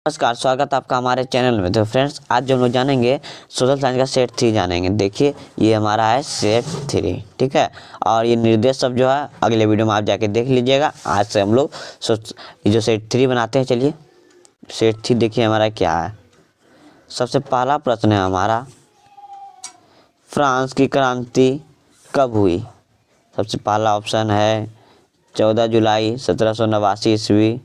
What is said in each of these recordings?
नमस्कार, स्वागत आपका हमारे चैनल में। तो फ्रेंड्स, आज जो हम लोग जानेंगे सोशल साइंस का सेट 3 जानेंगे। देखिए, ये हमारा है सेट 3, ठीक है। और ये निर्देश सब जो है अगले वीडियो में आप जाके देख लीजिएगा। आज से हम लोग ये जो सेट 3 बनाते हैं। चलिए सेट 3 देखिए हमारा क्या है। सबसे पहला प्रश्न है हमारा, फ्रांस की क्रांति कब हुई? सबसे पहला ऑप्शन है 14 जुलाई 1789 ईस्वी।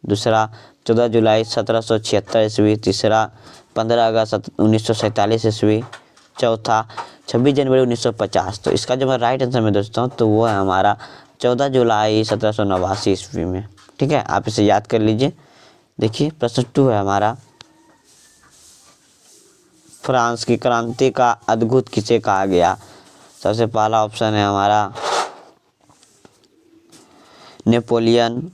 दूसरा 14 जुलाई 1776 ईस्वी। तीसरा 15 अगस्त 1947 ईस्वी। चौथा 26 जनवरी 1950। तो इसका जो मैं राइट आंसर में दोस्तों तो वो है हमारा 14 जुलाई 1789 ईस्वी में, ठीक है। आप इसे याद कर लीजिए। देखिए प्रश्न 2 है हमारा, फ्रांस की क्रांति का अद्भुत किसे कहा गया? सबसे पहला ऑप्शन है हमारा नेपोलियन।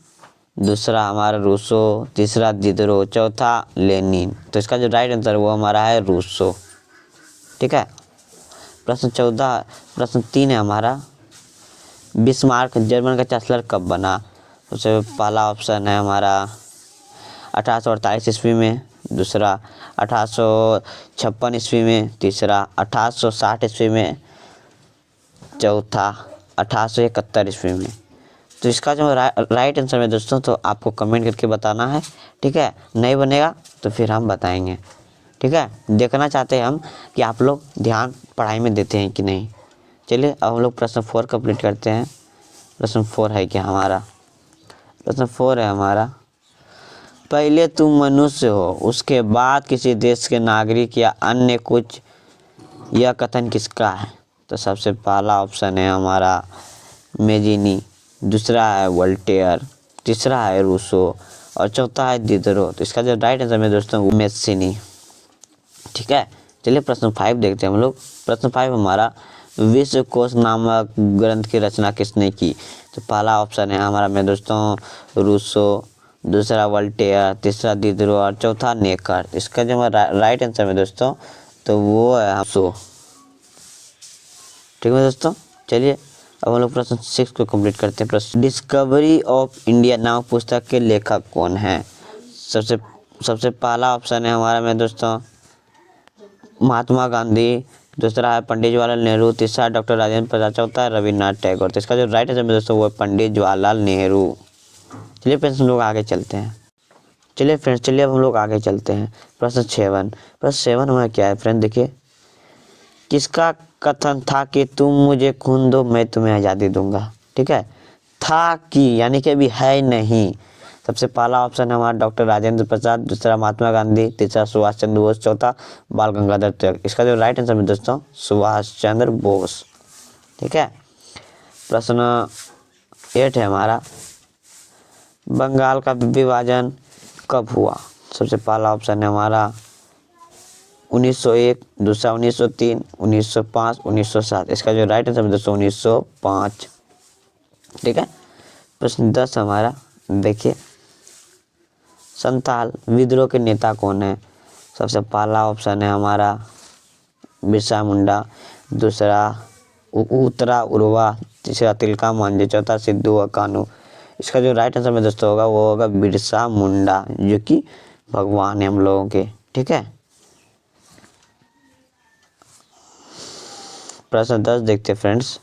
दूसरा हमारा रूसो। तीसरा दिदरो। चौथा लेनिन। तो इसका जो राइट आंसर वो हमारा है रूसो, ठीक है। प्रश्न 3 है हमारा, बिस्मार्क जर्मन का चांसलर कब बना? सबसे पहला ऑप्शन है हमारा 1848 ईस्वी में। दूसरा 1856 ईस्वी में। तीसरा 1860 ईस्वी में। चौथा 1871 ईस्वी में। तो इसका जो राइट आंसर है दोस्तों तो आपको कमेंट करके बताना है, ठीक है। नहीं बनेगा तो फिर हम बताएंगे, ठीक है। देखना चाहते हैं हम कि आप लोग ध्यान पढ़ाई में देते हैं कि नहीं। चलिए अब हम लोग प्रश्न 4 कंप्लीट करते हैं। प्रश्न 4 है क्या हमारा? प्रश्न 4 है हमारा, पहले तुम मनुष्य हो, उसके बाद किसी देश के नागरिक या अन्य कुछ, यह कथन किसका है? तो सबसे पहला ऑप्शन है हमारा मेजिनी। दूसरा है वोल्टेयर। तीसरा है रूसो और चौथा है दिदरो। तो इसका जो राइट आंसर है दोस्तों मेस्सिनी, ठीक है। चलिए प्रश्न 5 देखते हैं हम लोग। प्रश्न 5 हमारा, विश्वकोश नामक ग्रंथ की रचना किसने की? तो पहला ऑप्शन है हमारा में दोस्तों रूसो। दूसरा वोल्टेयर। तीसरा दिदरो और चौथा नेकर। इसका जो राइट आंसर है दोस्तों तो वो है रूसो, ठीक है दोस्तों। चलिए अब हम लोग प्रश्न 6 को कंप्लीट करते हैं। प्रश्न, डिस्कवरी ऑफ इंडिया नामक पुस्तक के लेखक कौन है? सबसे पहला ऑप्शन है हमारा में दोस्तों महात्मा गांधी। दूसरा है पंडित जवाहरलाल नेहरू। तीसरा डॉक्टर राजेंद्र प्रसाद। चौथा है रविन्द्रनाथ टैगोर। तो इसका जो राइट आंसर है दोस्तों वो है पंडित जवाहरलाल नेहरू। चलिए फ्रेंड्स हम लोग आगे चलते हैं। चलिए अब हम लोग आगे चलते हैं। प्रश्न 7 हमारा क्या है फ्रेंड? देखिए, किसका कथन था कि तुम मुझे खून दो मैं तुम्हें आज़ादी दूंगा? ठीक है, था कि यानी कि अभी है नहीं। सबसे पहला ऑप्शन है हमारा डॉक्टर राजेंद्र प्रसाद। दूसरा महात्मा गांधी। तीसरा सुभाष चंद्र बोस। चौथा बाल गंगाधर तिलक। इसका जो राइट आंसर है दोस्तों सुभाष चंद्र बोस, ठीक है। प्रश्न 8 है हमारा, बंगाल का विभाजन कब हुआ? सबसे पहला ऑप्शन है हमारा 1901। दूसरा 1903, 1905, 1907। इसका जो राइट आंसर है दोस्तों 1905, ठीक है। प्रश्न 10 हमारा, देखिए, संथाल विद्रोह के नेता कौन है? सबसे पहला ऑप्शन है हमारा बिरसा मुंडा। दूसरा उत्तरा उर्वा। तीसरा तिलका मांझी। चौथा सिद्धू कान्हू। इसका जो राइट आंसर में दोस्तों होगा वो होगा बिरसा मुंडा, जो कि भगवान है हम लोगों के, ठीक है। प्रश्न 10 देखते फ्रेंड्स,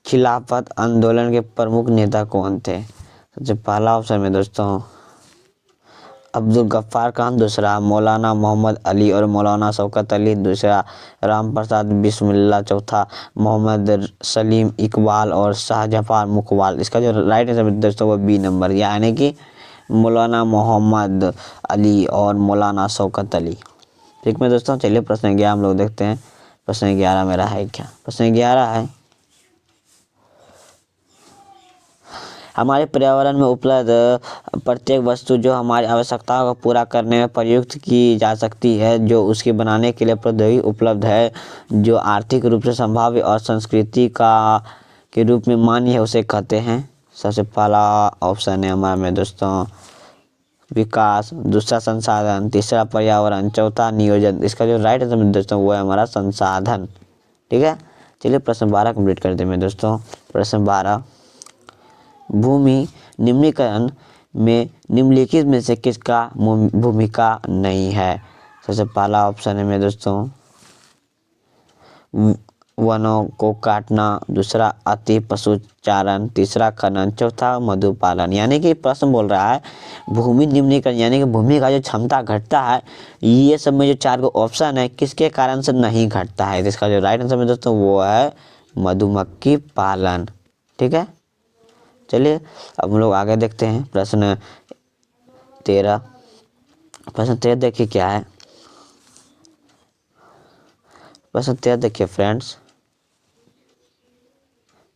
खिलाफत आंदोलन के प्रमुख नेता कौन थे? सबसे पहला ऑप्शन में दोस्तों अब्दुल गफ्फार खान। दूसरा मौलाना मोहम्मद अली और मौलाना शौकत अली। दूसरा राम प्रसाद बिस्मिल्ला। चौथा मोहम्मद सलीम इकबाल और शाहजफार मुकवाल। इसका जो राइट आंसर है दोस्तों वो बी नंबर, यानी कि मौलाना मोहम्मद अली और मौलाना शौकत अली, ठीक है दोस्तों। चलिए प्रश्न 11 हम लोग देखते हैं। प्रश्न 11 मेरा है क्या? प्रश्न 11 है, हमारे पर्यावरण में उपलब्ध प्रत्येक वस्तु जो हमारी आवश्यकताओं को पूरा करने में प्रयुक्त की जा सकती है, जो उसके बनाने के लिए प्रौद्योगिकी उपलब्ध है, जो आर्थिक रूप से संभाव्य और संस्कृति का के रूप में मान्य है, उसे कहते हैं। सबसे पहला ऑप्शन है हमारे में दोस्तों विकास। दूसरा संसाधन। तीसरा पर्यावरण। चौथा नियोजन। इसका जो राइट आंसर है दोस्तों वो है हमारा संसाधन, ठीक है। चलिए प्रश्न 12 कंप्लीट करते हैं दोस्तों। प्रश्न 12, भूमि निम्नीकरण में निम्नलिखित में से किसका भूमिका नहीं है? सबसे पहला ऑप्शन है मेरे दोस्तों वनों को काटना, दूसरा अति पशुचारण, तीसरा खनन, चौथा मधुपालन। यानी कि प्रश्न बोल रहा है भूमि निम्नीकरण यानी कि भूमि का जो क्षमता घटता है, ये सब में जो 4 गो ऑप्शन है किसके कारण से नहीं घटता है? तो इसका जो राइट आंसर में दोस्तों वो है मधुमक्खी पालन। ठीक है, चलिए अब हम लोग आगे देखते हैं प्रश्न 13। प्रश्न 13 देखिए क्या है। प्रश्न 13 देखिए फ्रेंड्स,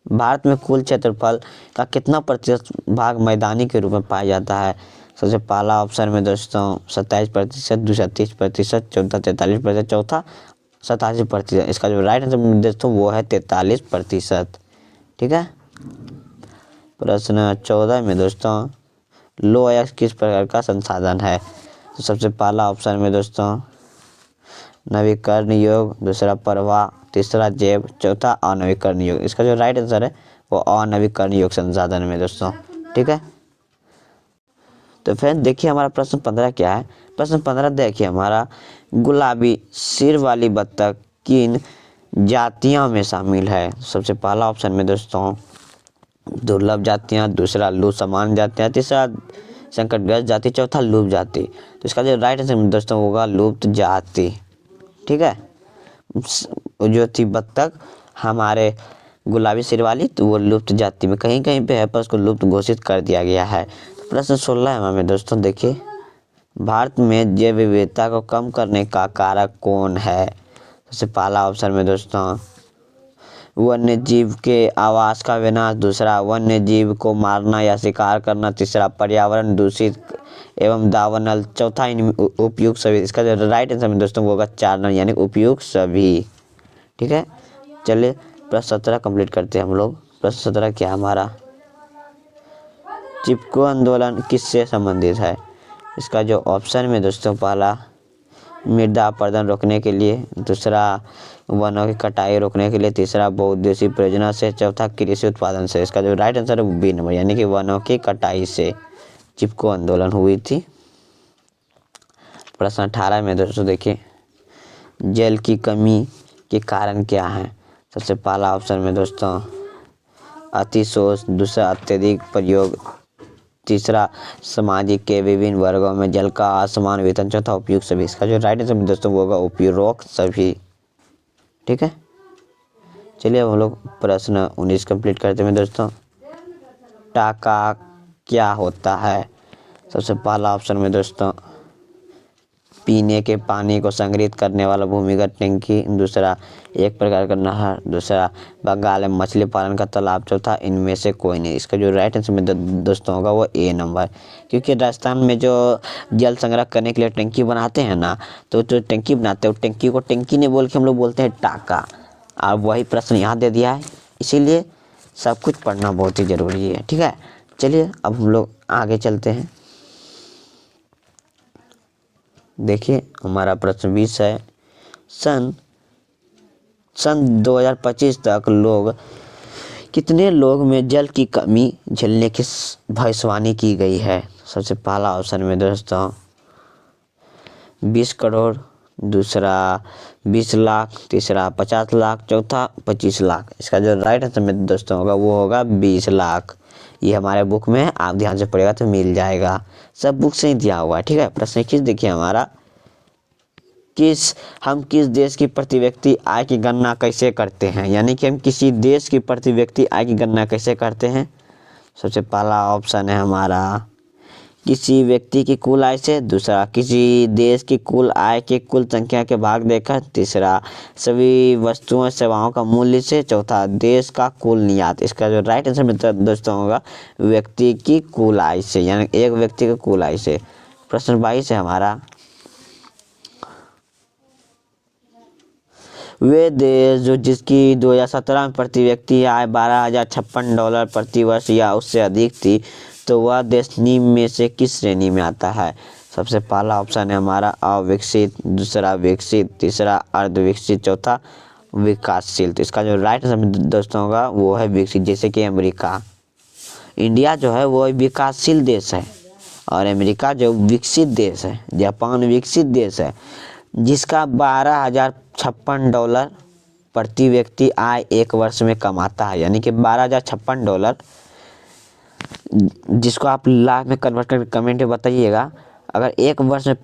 भारत में कुल क्षेत्रफल का कितना प्रतिशत भाग मैदानी के रूप में पाया जाता है? सबसे पहला ऑप्शन में दोस्तों 27%, दूसरा 30%, चौथा 43%, चौथा 87%। इसका जो राइट आंसर दोस्तों वो है 43%। ठीक है, प्रश्न 14 में दोस्तों लौह अयस्क किस प्रकार का संसाधन है? तो सबसे पहला ऑप्शन में दोस्तों नवीकरण योग, दूसरा प्रवाह, तीसरा जैव, चौथा अनवीकरण योग। इसका जो राइट आंसर है वो अनवीकरण योग संसाधन में दोस्तों। ठीक है, तो फ्रेंड देखिए हमारा प्रश्न 15 क्या है। प्रश्न 15 देखिए हमारा, गुलाबी सिर वाली बत्तख किन जातियों में शामिल है? सबसे पहला ऑप्शन में दोस्तों दुर्लभ जातियाँ, दूसरा लूप समान जातियाँ, तीसरा संकटग्रस्त जाति, चौथा लुप्त जाति। तो इसका जो राइट आंसर दोस्तों होगा लुप्त जाति। ठीक है, जो थी बत्तख हमारे गुलाबी सिर वाली, तो वो लुप्त जाति में कहीं कहीं पे है पर उसको लुप्त घोषित कर दिया गया है। तो प्रश्न 16 में दोस्तों देखिए, भारत में जैव विविधता को कम करने का कारक कौन है? सबसे पहला ऑप्शन में दोस्तों वन्य जीव के आवास का विनाश, दूसरा वन्य जीव को मारना या शिकार करना, तीसरा पर्यावरण दूषित एवं दावानल, चौथा उपयुक्त सभी। इसका जो राइट आंसर में दोस्तों वो होगा 4 यानी उपयुक्त सभी। ठीक है, चलिए प्रश्न 17 कंप्लीट करते हैं हम लोग। प्रश्न 17 क्या हमारा, चिपको आंदोलन किससे संबंधित है? इसका जो ऑप्शन में दोस्तों पहला मृदा अपरदन रोकने के लिए, दूसरा वनों की कटाई रोकने के लिए, तीसरा बहुउद्देशीय परियोजना से, चौथा कृषि उत्पादन से। इसका जो राइट आंसर है बी नंबर यानी कि वनों की कटाई से चिपको आंदोलन हुई थी। प्रश्न 18 में दोस्तों देखिए, जल की कमी के कारण क्या है? सबसे पहला ऑप्शन में दोस्तों अतिशोष, दूसरा अत्यधिक प्रयोग, तीसरा सामाजिक के विभिन्न वर्गों में जल का असमान वितरण, चौथा उपयुक्त सभी। इसका जो राइट आंसर दोस्तों वो होगा उपयुक्त सभी। ठीक है, चलिए अब हम लोग प्रश्न 19 कंप्लीट करते हैं दोस्तों। टाका क्या होता है? सबसे पहला ऑप्शन में दोस्तों पीने के पानी को संग्रहित करने वाला भूमिगत टंकी, दूसरा एक प्रकार का नहर, दूसरा बंगाल में मछली पालन का तालाब, चौथा इनमें से कोई नहीं। इसका जो राइट आंसर में दोस्तों होगा वो ए नंबर, क्योंकि राजस्थान में जो जल संग्रह करने के लिए टंकी बनाते हैं ना, तो जो टंकी बनाते हैं टंकी को टंकी नहीं बोल के हम लोग बोलते हैं टाका। और वही प्रश्न यहाँ दे दिया है, इसीलिए सब कुछ पढ़ना बहुत ही ज़रूरी है। ठीक है, चलिए अब हम लोग आगे चलते हैं। देखिए हमारा प्रश्न 20 है, सन 2025 तक कितने लोग में जल की कमी झेलने की भविष्यवाणी की गई है? सबसे पहला ऑप्शन में दोस्तों 20 करोड़, दूसरा 20 लाख, तीसरा 50 लाख, चौथा 25 लाख। इसका जो राइट आंसर में दोस्तों होगा वो होगा 20 लाख। ये हमारे बुक में है, आप ध्यान से पढ़ेगा तो मिल जाएगा, सब बुक से ही दिया हुआ है। ठीक है, प्रश्न 21 देखिए हमारा, हम किस देश की प्रति व्यक्ति आय की गणना कैसे करते हैं? यानी कि हम किसी देश की प्रति व्यक्ति आय की गणना कैसे करते हैं? सबसे पहला ऑप्शन है हमारा किसी व्यक्ति की कुल आय से, दूसरा किसी देश की कुल आय के कुल संख्या के भाग देकर, तीसरा सभी वस्तुओं सेवाओं का मूल्य से, चौथा देश का कुल निर्यात। इसका जो राइट आंसर में दोस्तों होगा व्यक्ति की कुल आय से, यानी एक व्यक्ति की कुल आय से। प्रश्न 22 है हमारा, वे देश जो जिसकी 2017 में प्रति व्यक्ति आय $12,056 प्रति वर्ष या उससे अधिक थी, तो वह देश निम्न में से किस श्रेणी में आता है? सबसे पहला ऑप्शन है हमारा अविकसित, दूसरा विकसित, तीसरा अर्धविकसित, चौथा विकासशील। तो इसका जो राइट आंसर दोस्तों होगा वो है विकसित। जैसे कि अमेरिका, इंडिया जो है वो विकासशील देश है, और अमेरिका जो विकसित देश है, जापान विकसित देश है, जिसका $12,056 प्रति व्यक्ति आय एक वर्ष में कमाता है। यानी कि $12,056, जिसको आप लाख में कन्वर्ट करके कमेंट में बताइएगा। अगर एक वर्ष में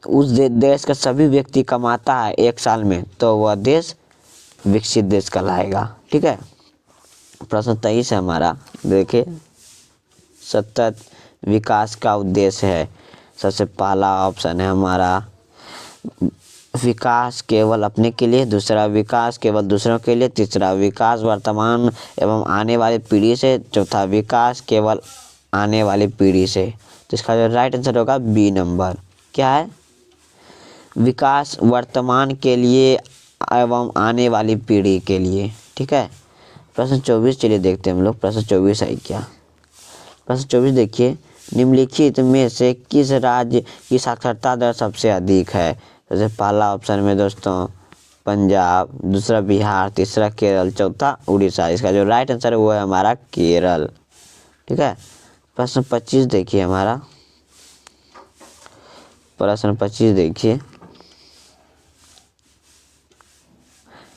उस देश का सभी व्यक्ति कमाता है एक साल में, तो वह देश विकसित देश कहलाएगा। ठीक है। प्रश्न 23 है हमारा, देखिए सतत विकास का उद्देश्य है। सबसे पहला ऑप्शन है हमारा विकास केवल अपने के लिए, दूसरा विकास केवल दूसरों के लिए, तीसरा विकास वर्तमान एवं आने वाली पीढ़ी से, चौथा विकास केवल आने वाली पीढ़ी से। तो इसका जो राइट आंसर होगा बी नंबर। क्या है? विकास वर्तमान के लिए एवं आने वाली पीढ़ी के लिए। ठीक है। प्रश्न 24 चलिए देखते हैं हम लोग, प्रश्न 24 है क्या। प्रश्न 24 देखिए, निम्नलिखित में से किस राज्य की साक्षरता दर सबसे अधिक है। जैसे पहला ऑप्शन में दोस्तों पंजाब, दूसरा बिहार, तीसरा केरल, चौथा उड़ीसा। इसका जो राइट आंसर है वो है हमारा केरल। ठीक है। प्रश्न 25 देखिए हमारा, प्रश्न 25 देखिए,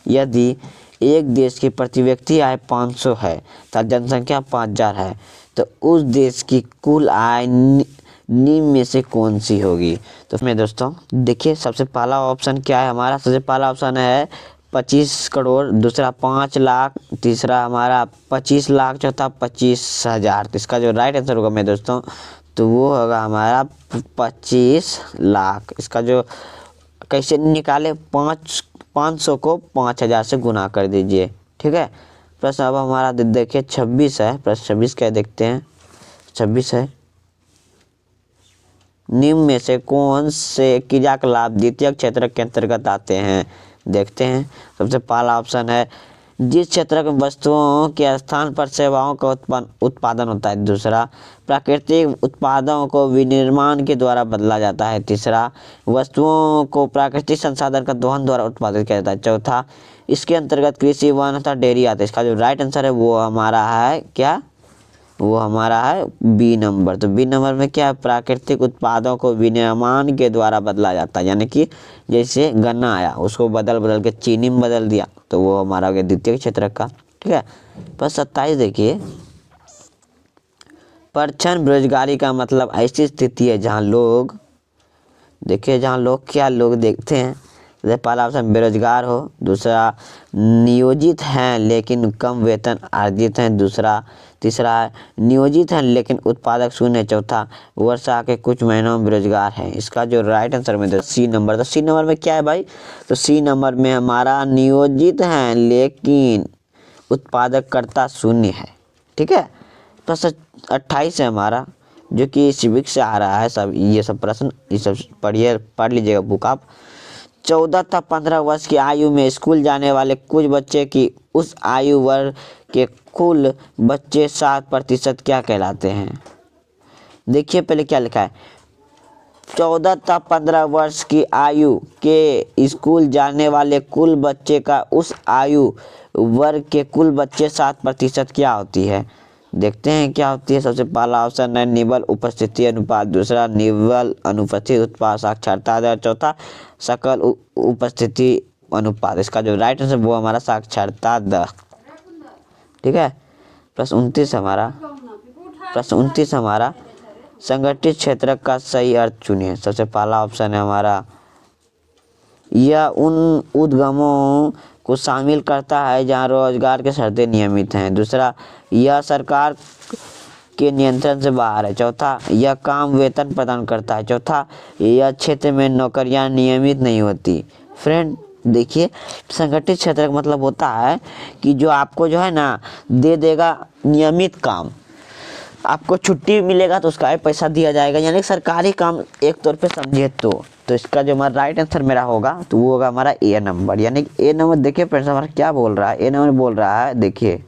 यदि एक देश की प्रति व्यक्ति आय 500 है तथा जनसंख्या 5000 है, तो उस देश की कुल आय निम्न में से कौन सी होगी। तो इसमें दोस्तों देखिए, सबसे पहला ऑप्शन क्या है हमारा, सबसे पहला ऑप्शन है 25 करोड़, दूसरा 5 लाख, तीसरा हमारा 25 लाख, चौथा 25,000। तो इसका जो राइट आंसर होगा मेरे दोस्तों, तो वो होगा हमारा 25 लाख। इसका जो कैसे निकाले, 500 को 5000 से गुना कर दीजिए। ठीक है। प्रश्न अब हमारा देखिए 26 है। प्रश्न 26 क्या देखते हैं, 26 है, निम्न में से कौन से क्रियाकलाप द्वितीयक क्षेत्र के अंतर्गत आते हैं। देखते हैं। सबसे पहला ऑप्शन है जिस क्षेत्र में वस्तुओं के स्थान पर सेवाओं का उत्पादन होता है। दूसरा, प्राकृतिक उत्पादों को विनिर्माण के द्वारा बदला जाता है। तीसरा, वस्तुओं को प्राकृतिक संसाधन का दोहन द्वारा उत्पादित किया जाता है। चौथा, इसके अंतर्गत कृषि, वन तथा डेयरी आता है। इसका जो राइट आंसर है वो हमारा है क्या, वो हमारा है बी नंबर। तो बी नंबर में क्या है, प्राकृतिक उत्पादों को विनिर्माण के द्वारा बदला जाता है। यानी कि जैसे गन्ना आया, उसको बदल के चीनी में बदल दिया, तो वो हमारा हो गया द्वितीय क्षेत्र का। ठीक है। पर 27 देखिए, परछन बेरोजगारी का मतलब ऐसी स्थिति है जहाँ लोग, देखिए जहाँ लोग क्या लोग देखते हैं। जैसे पहला ऑप्शन बेरोजगार हो, दूसरा नियोजित हैं लेकिन कम वेतन अर्जित हैं, दूसरा, तीसरा नियोजित हैं लेकिन उत्पादक शून्य, चौथा वर्षा के कुछ महीनों में बेरोजगार है। इसका जो राइट आंसर में तो सी नंबर। तो सी नंबर में क्या है भाई, तो सी नंबर में हमारा नियोजित हैं लेकिन उत्पादकता शून्य है। ठीक है। प्रश्न 28 है हमारा, जो कि सिविक्स से आ रहा है। सब ये सब प्रश्न ये सब पढ़िए, पढ़ लीजिएगा बुक आप। 14 तथा 15 वर्ष की आयु में स्कूल जाने वाले कुछ बच्चे की उस आयु वर्ग के कुल बच्चे 7% क्या कहलाते हैं। देखिए पहले क्या लिखा है, 14 तथा 15 वर्ष की आयु के स्कूल जाने वाले कुल बच्चे का उस आयु वर्ग के कुल बच्चे 7% क्या होती है। देखते हैं क्या होती है। सबसे पहला ऑप्शन है निवल उपस्थिति अनुपात, दूसरा निवल अनुपस्थिति उत्पाद साक्षरता दर, चौथा सकल उपस्थिति अनुपात। इसका जो राइट आंसर वो हमारा साक्षरता दर। ठीक है। प्रश्न 29 हमारा, प्रश्न 29 हमारा, संगठित क्षेत्र का सही अर्थ चुनिए। सबसे पहला ऑप्शन है हमारा, यह उन उद्यमों को शामिल करता है जहां रोजगार के शर्तें नियमित हैं। दूसरा, यह सरकार के नियंत्रण से बाहर है। चौथा, यह काम वेतन प्रदान करता है। चौथा, यह क्षेत्र में नौकरियां नियमित नहीं होती। फ्रेंड देखिए, संगठित क्षेत्र का मतलब होता है कि जो आपको जो है ना दे देगा नियमित काम, आपको छुट्टी मिलेगा तो उसका पैसा दिया जाएगा, यानी सरकारी काम एक तौर पे समझिए। तो इसका जो हमारा राइट आंसर मेरा होगा तो वो होगा हमारा ए नंबर। यानी कि ए नंबर देखिए फ्रेंड्स हमारा क्या बोल रहा है, ए नंबर बोल रहा है, देखिए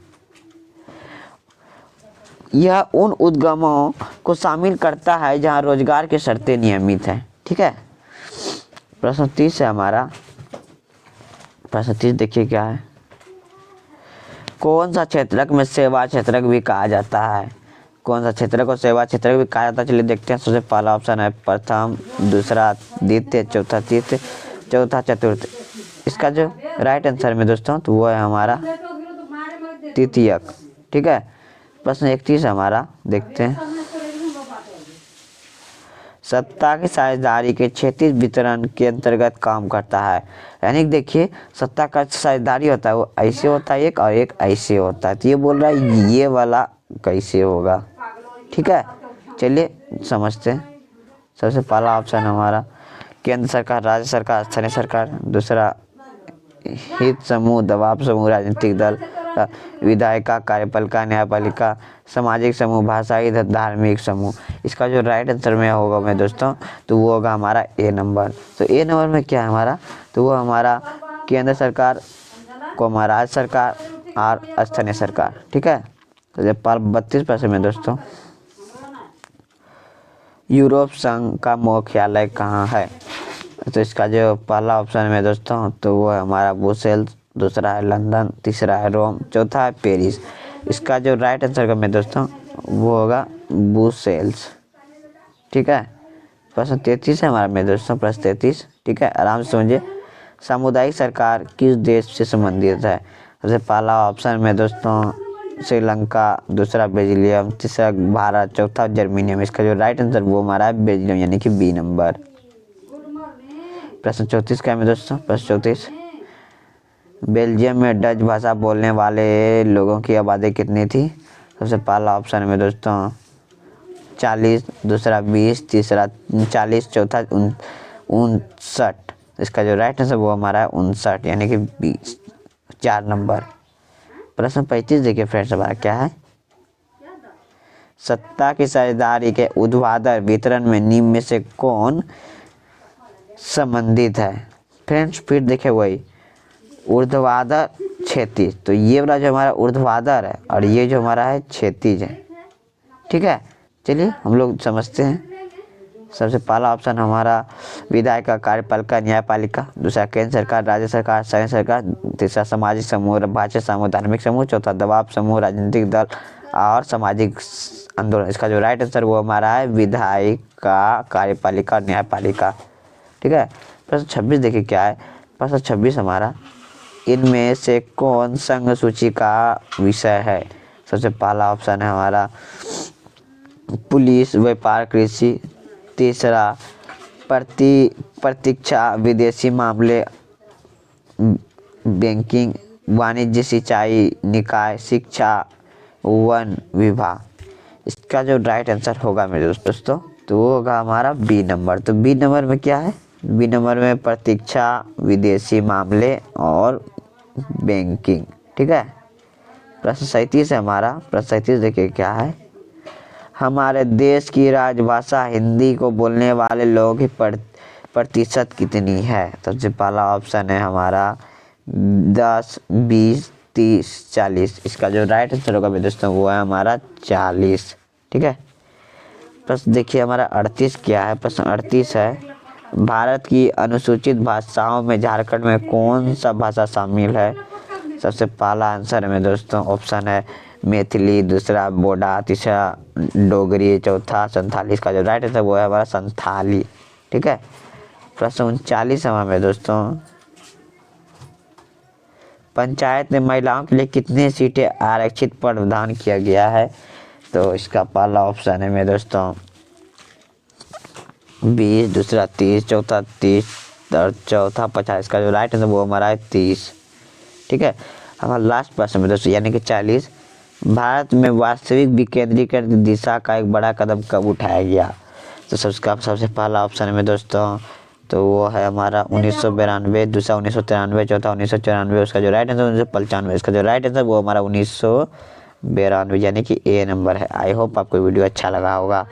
यह उन उद्यमों को शामिल करता है जहां रोजगार की शर्तें नियमित हैं। ठीक है। प्रश्न 30 है हमारा, प्रश्न 30 देखिए क्या है, कौन सा क्षेत्रक में सेवा क्षेत्रक भी कहा जाता है। कौन सा क्षेत्र को सेवा क्षेत्र भी कहा जाता है? चलिए देखते हैं। सबसे पहला ऑप्शन है प्रथम, दूसरा द्वितीय, चौथा तृतीय, चौथा चतुर्थ। इसका जो राइट आंसर में दोस्तों तो वो है हमारा तृतीयक। ठीक है, प्रश्न 31 हमारा देखते हैं। सत्ता की साझेदारी के क्षेत्रीय वितरण के अंतर्गत काम करता है। यानी देखिए सत्ता का साझेदारी होता है वो ऐसे होता है एक, और एक ऐसे होता है। तो ये बोल रहा है ये वाला कैसे होगा। ठीक है, चलिए समझते हैं। सबसे पहला ऑप्शन हमारा केंद्र सरकार, राज्य सरकार, स्थानीय सरकार। दूसरा हित समूह, दबाव समूह, राजनीतिक दल, विधायिका, कार्यपालिका, न्यायपालिका, सामाजिक समूह, भाषाई धार्मिक समूह। इसका जो राइट आंसर में होगा मैं दोस्तों तो वो होगा हमारा ए नंबर। तो ए नंबर में क्या है हमारा, तो वो हमारा केंद्र सरकार को राज्य सरकार और स्थानीय सरकार। ठीक है, तो ये 32% में दोस्तों। यूरोप संघ का मुख्यालय कहाँ है? तो इसका जो पहला ऑप्शन में दोस्तों तो वो है हमारा ब्रुसेल्स, दूसरा है लंदन, तीसरा है रोम, चौथा है पेरिस। इसका जो राइट आंसर का में दोस्तों वो होगा ब्रुसेल्स। ठीक है, प्रश्न 33 है हमारा में दोस्तों, प्रश्न 33। ठीक है, आराम से समझिए। सामुदायिक सरकार किस देश से संबंधित है? सबसे पहला ऑप्शन में दोस्तों श्रीलंका, दूसरा बेल्जियम, तीसरा भारत, चौथा जर्मनी। इसका जो राइट आंसर वो हमारा है बेल्जियम, यानी कि बी नंबर। प्रश्न 34 का है दोस्तों, प्रश्न 34। बेल्जियम में डच भाषा बोलने वाले लोगों की आबादी कितनी थी? सबसे पहला ऑप्शन में दोस्तों 40, दूसरा 20, तीसरा 40, चौथा 59। इसका जो राइट आंसर वो हमारा है 59, यानी कि 20, 4 नंबर। प्रश्न 35 देखिए फ्रेंड्स हमारा क्या है। सत्ता की साझेदारी के ऊर्ध्वाधर वितरण में निम्न में से कौन संबंधित है? फ्रेंड्स फिर देखे वही ऊर्ध्वाधर क्षैतिज, तो ये वाला जो हमारा ऊर्ध्वाधर है और ये जो हमारा है क्षैतिज है। ठीक है, चलिए हम लोग समझते हैं। सबसे पहला ऑप्शन हमारा विधायिका, कार्यपालिका, न्यायपालिका। दूसरा केंद्र सरकार, राज्य सरकार, स्थानीय सरकार। तीसरा सामाजिक समूह, भाषा समूह, धार्मिक समूह। चौथा दबाव समूह, राजनीतिक दल और सामाजिक आंदोलन। इसका जो राइट आंसर वो हमारा है विधायिका, कार्यपालिका, न्यायपालिका। ठीक है, प्रश्न 26 देखिए क्या है। प्रश्न 26 हमारा इनमें से कौन संघ सूची का विषय है? सबसे पहला ऑप्शन है हमारा पुलिस, व्यापार, कृषि। तीसरा प्रतीक्षा, विदेशी मामले, बैंकिंग, वाणिज्य, सिंचाई, निकाय, शिक्षा, वन विभाग। इसका जो राइट आंसर होगा मेरे दोस्तों तो वो होगा हमारा बी नंबर। तो बी नंबर में क्या है? बी नंबर में प्रतीक्षा, विदेशी मामले और बैंकिंग। ठीक है, प्रश्न 37 है हमारा। प्रश्न 37 देखिए क्या है। हमारे देश की राजभाषा हिंदी को बोलने वाले लोगों की प्रतिशत कितनी है? सबसे पहला ऑप्शन है हमारा 10, 20, 30, 40। इसका जो राइट आंसर होगा दोस्तों वो है हमारा 40। ठीक है, प्रश्न देखिए हमारा 38 क्या है। प्रश्न 38 है भारत की अनुसूचित भाषाओं में झारखंड में कौन सा भाषा शामिल है? सबसे पहला आंसर में दोस्तों ऑप्शन है मैथिली, दूसरा बोडा, तीसरा डोगरी, चौथा संथाली। इसका जो राइट आंसर वो है हमारा संथाली। ठीक है, प्रश्न 39 हमारे दोस्तों पंचायत में महिलाओं के लिए कितनी सीटें आरक्षित प्रावधान किया गया है? तो इसका पहला ऑप्शन है मेरे दोस्तों 20, दूसरा 30, चौथा 30 और चौथा 50। इसका जो राइट आंसर वो हमारा है 30। ठीक है, हमारा लास्ट प्रश्न में दोस्तों यानी कि 40। भारत में वास्तविक विकेंद्रीकरण की दिशा का एक बड़ा कदम कब उठाया गया? तो सबसे पहला ऑप्शन है दोस्तों तो वो है हमारा 1992, दूसरा 1993, चौथा 1994। उसका जो राइट आंसर 1995। इसका जो राइट आंसर वो हमारा 1992 यानी कि ए नंबर है। आई होप आपको वीडियो अच्छा लगा होगा।